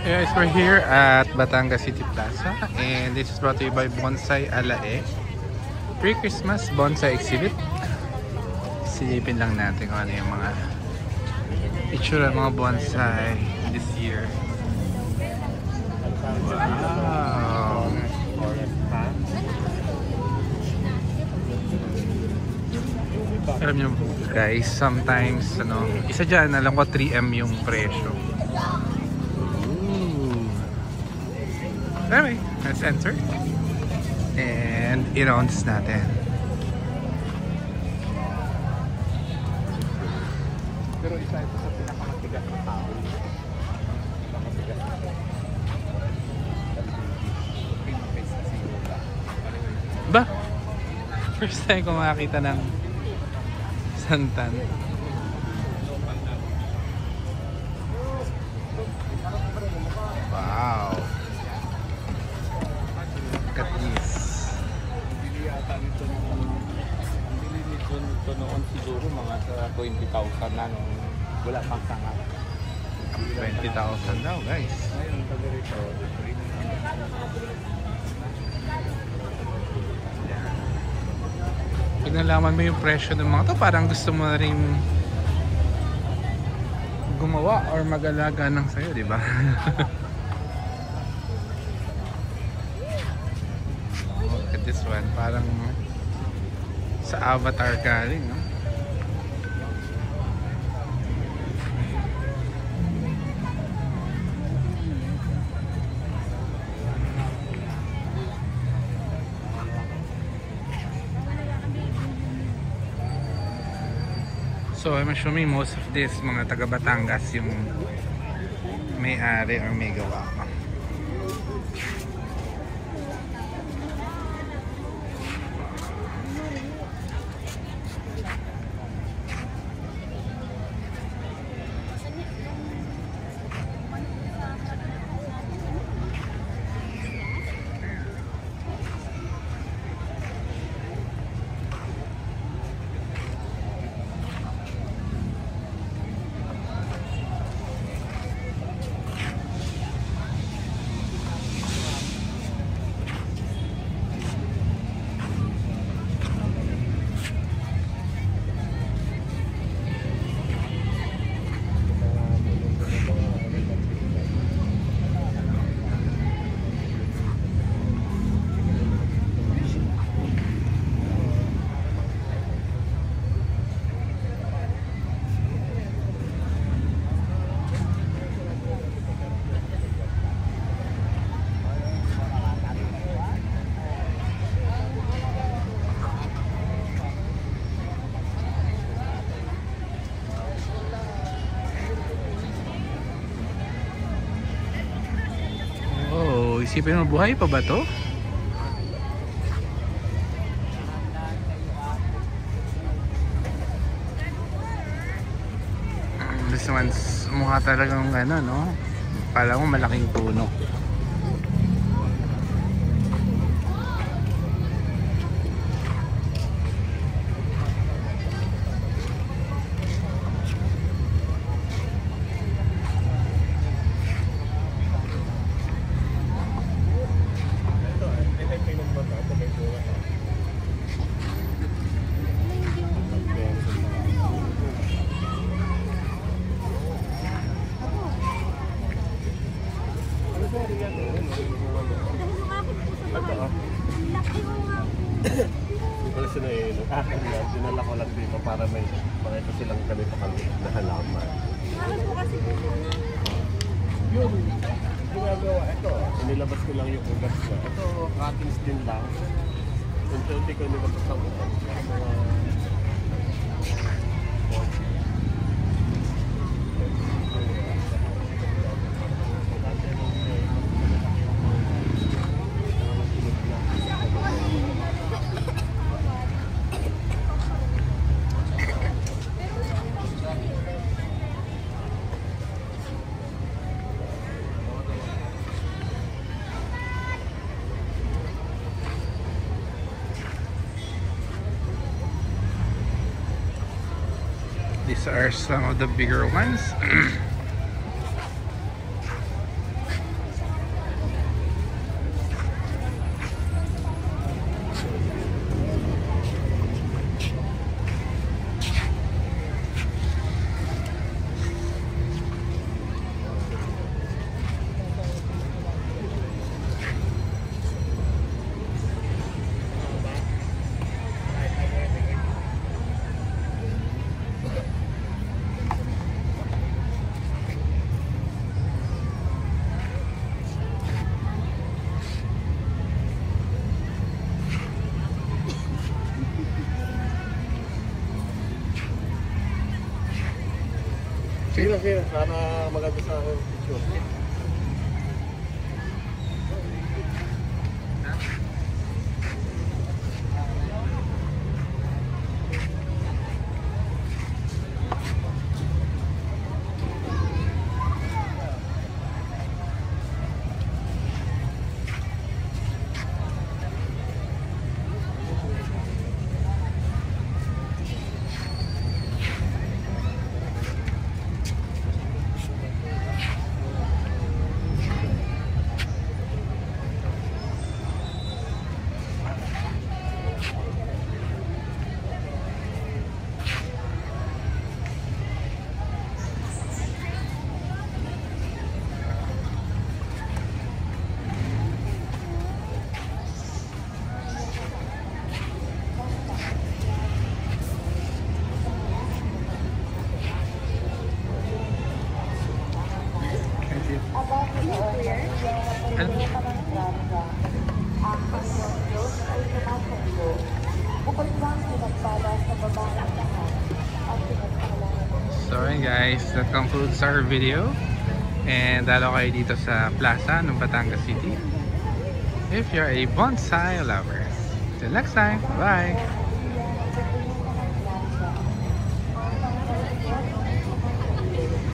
Hey guys, we're here at Batangas City Plaza and this is brought to you by Bonsai Alae Pre-Christmas Bonsai Exhibit. Silipin lang natin kung ano yung mga itsura ng mga bonsai this year. Wow! Alam nyo guys, sometimes isa dyan, alam ko 3M yung presyo. Anyway, let's enter and i-rounds natin. Pero isa ito sa pinakamatigas na tao. Pinakamatigas na tao. Ba? First time ko makakita ng santan. Wow! Look at this. Bili yata nito noon siguro mga 20,000 na nung wala pang sanga. 20,000 daw guys. Ngayon pag rito, Pag nalaman mo yung presyo ng mga to, parang gusto mo na rin gumawa or mag-alaga ng sayo, di ba? Look at this one, parang sa Avatar galing, no? So I'm assuming most of this mga taga Batangas yung may-ari or may gawa. Isipin mo, buhay pa ba to? This one's mukha talagang ano, no? Pala mo malaking puno. Dinala ko lang dito para may pakita silang ganito kami na halaman. Yun, ginagawa ito. Inilabas ko lang yung ugas ko. Ito, cuttings din lang. Unti-unti ko inilabas ang ugas. These are some of the bigger ones. kasi sana maganda sa picture. So ayun guys, that concludes our video. And dalo kayo dito sa plaza ng Batangas City if you're a bonsai lover. Till next time, bye!